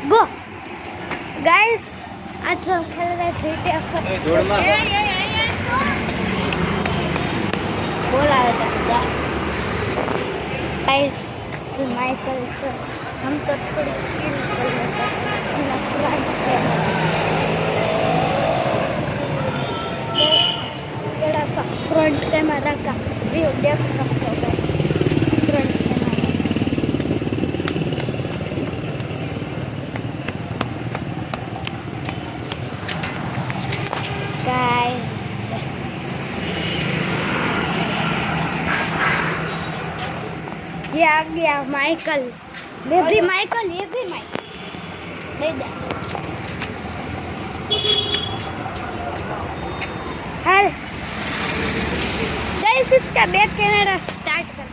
Go guys आज हम खेल रहे थे बोला था गाइस माइकल चल हम तो थोड़ी चिल कर लेते थोड़ा सा फ्रंट कैमरा का व्यू देख सकते हो फ्रंट ये आ गया माइकल ये भी माइकल ले जा हाल गाइस इसका बैक कैमरा स्टार्ट कर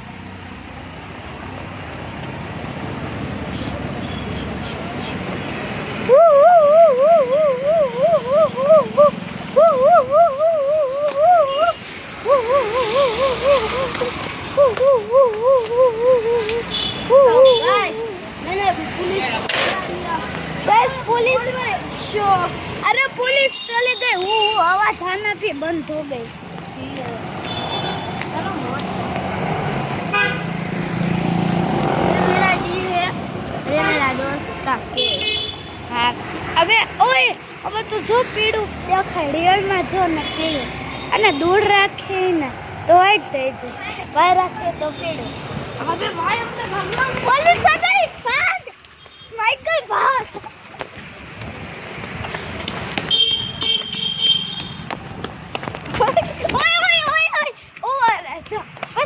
पुलिस अरे पुलिस चले गए वो आवाज आना भी बंद हो गई मेरा डी है ये मेरा दोस्त का हाँ अबे ओए अब तो जो पीड़ू देखाय रियल में जो न पीड़ू અને દૂર રાખે ને તો જ થઈ જાય બહાર રાખે તો પીડું હવે ભાઈ અમને ભગવાન પોલીસ આ ગઈ ભાગ માઈકલ ભાગ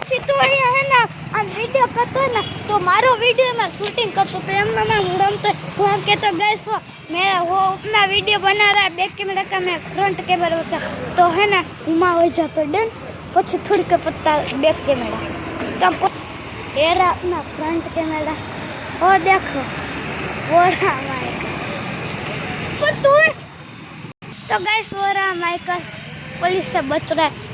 પછી તો અહીંયા હે ને આ વિડિયો કરતો ને તો મારો वीडियो में शूटिंग करतो तो एम मैं उड़मतो वो हम कहतो गाइस मैं वो अपना वीडियो बना रहा है बैक कैमरा का मैं फ्रंट कैमरा था तो है ना उमा हो जातो डन પછી થોડી કે પત્તા बैक कैमरा तब era अपना फ्रंट कैमरा ओ देखो वो रहा माइकल पुतुर तो गाइस वो रहा माइकल पुलिस से बच रहा है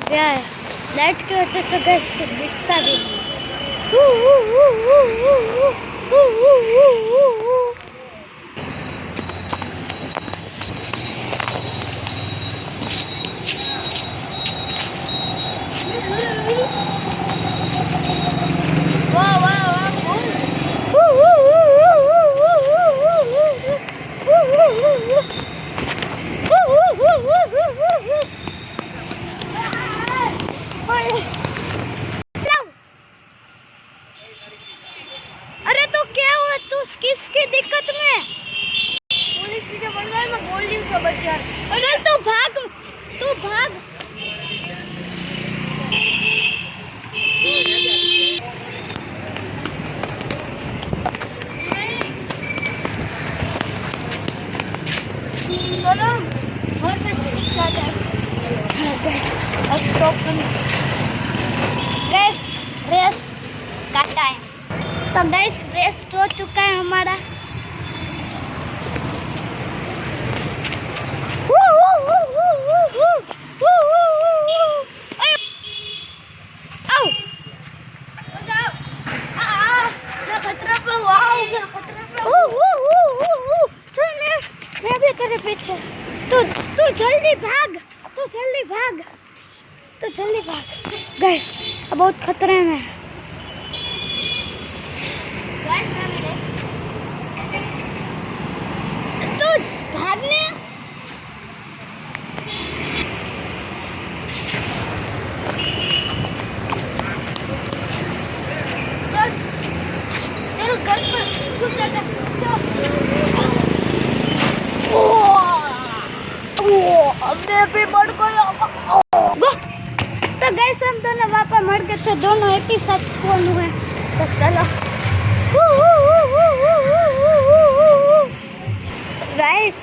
क्या है लाइट की वजह से गैस को दिखता भी अरे तो क्या हुआ तू किसकी दिक्कत में पुलिस पीछे पड़ गई मैं बोल रही हूँ सब बच्चा चल तू भाग चलो घर पे चल जा स्टॉप गैस रेस्ट का टाइम तो गैस रेस्ट हो चुका है हमारा मैं भी तेरे पीछे तू जल्दी भाग गैस बहुत खतरे में तू भागने गाइस हम दोनों वापस मर गए थे, दोनों एक ही साथ स्पॉन हुए। तो चलो गाइस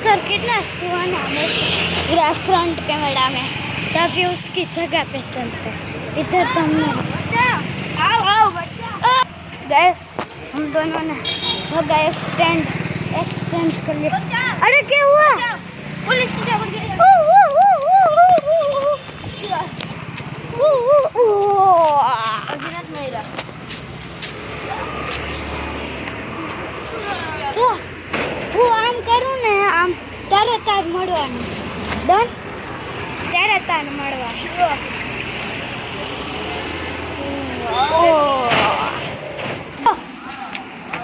सर कितना सुहाना हमें फ्रंट कैमरा में, तभी उसकी जगह पे चलते हैं। इधर तो हमने आओ गाइस हम दोनों ने जगह एक्सचेंज कर लिया। अरे क्या हुआ? पुलिस की जगह તો હું આમ કરું ને, આમ તારે તાર મળવાનું ડન, ત્યારે તાર મળવાનું।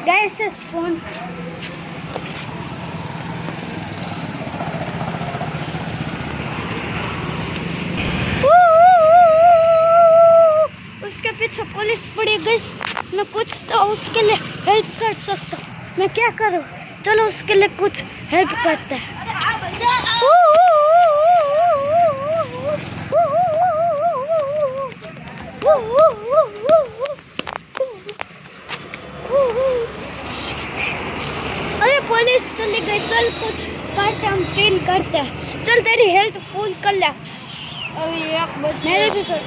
ગાઈસ ફોન उसके पीछे पुलिस पड़ी गई। मैं कुछ तो उसके लिए हेल्प कर सकता हूँ। मैं क्या करूँ? चलो उसके लिए कुछ हेल्प करते हैं। अरे पुलिस चली गई, चल कुछ करते, हम चिल करते हैं। चल तेरी हेल्प फुल कर ले। मेरे भी कर,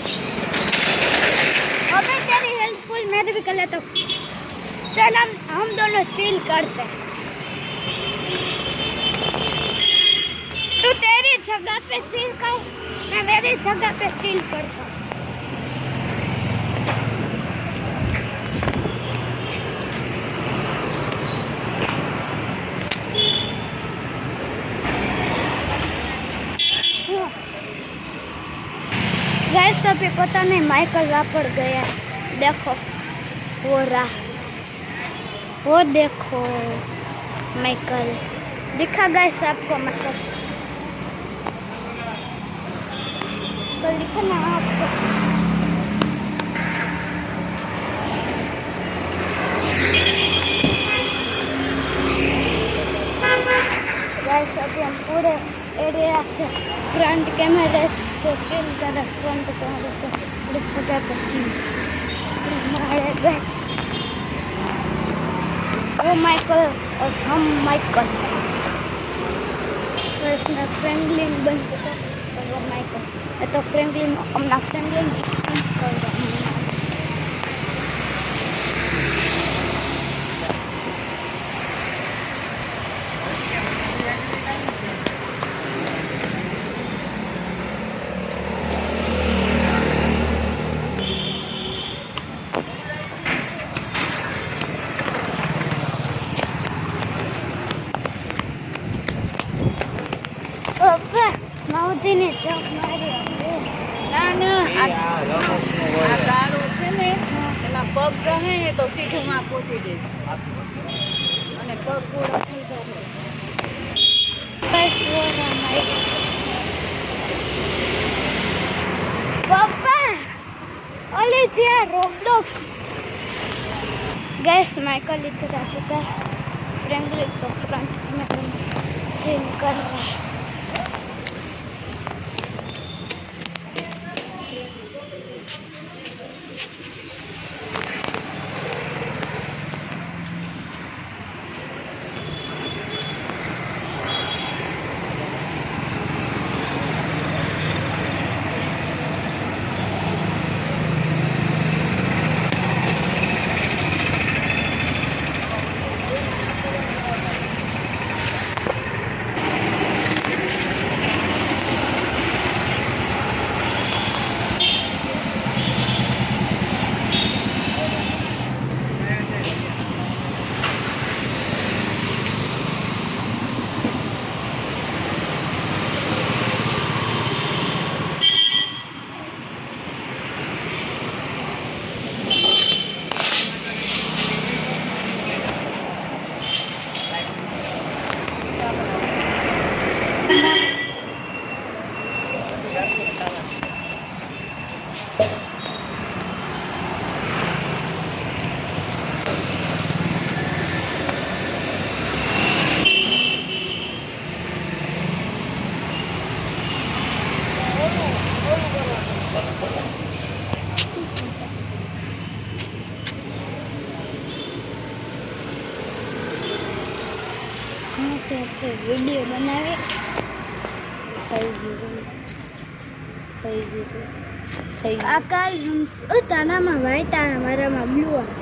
अबे तेरी हेल्प फुल मेरे भी कर लेता हूँ। चल हम दोनों चिल करते हैं। तू तेरी जगह पे चिल कर, मैं मेरी जगह पे चिल करता हूँ। गाइस अभी पता नहीं माइकल वापस गया। देखो वो रहा, वो देखो माइकल दिखा गाइस आपको? माइकल तो दिखा ना आपको? गाइस अभी हम पूरे एरिया से फ्रंट कैमरे से चिल कर रहे, फ्रंट कैमरे से पूरी जगह पर चिल हमारे गाइस। वो माइकल और हम माइकल, तो इसमें फ्रेंकलिन बन चुका और वो माइकल। तो फ्रेंकलिन अपना फ्रेंकलिन कर रहा है। माउजी ने जब मारी ના ના આ ગાળો છે ને એના પગ રહે ને તો સીધુંમાં પહોંચી જઈશ અને પગ પૂરા થઈ જશે। बस वो ना माइकल पापा ओले जी रोब्लॉक्स। गैस माइकल इधर आ चुका है, फ्रेंकलिन तो फ्रंट में चिल कर रहा है। તો વિડીયો બનાવી આ કાલ તાનામાં વ્હાઈટ આવે મારામાં બ્લુ આવે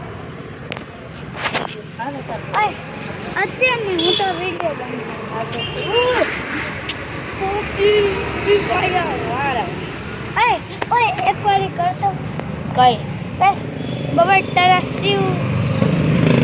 અત્યારની હું તો વિડીયો બનાવી ઓય એક વાર કરતો કઈ બસ બબટ તારા શિવ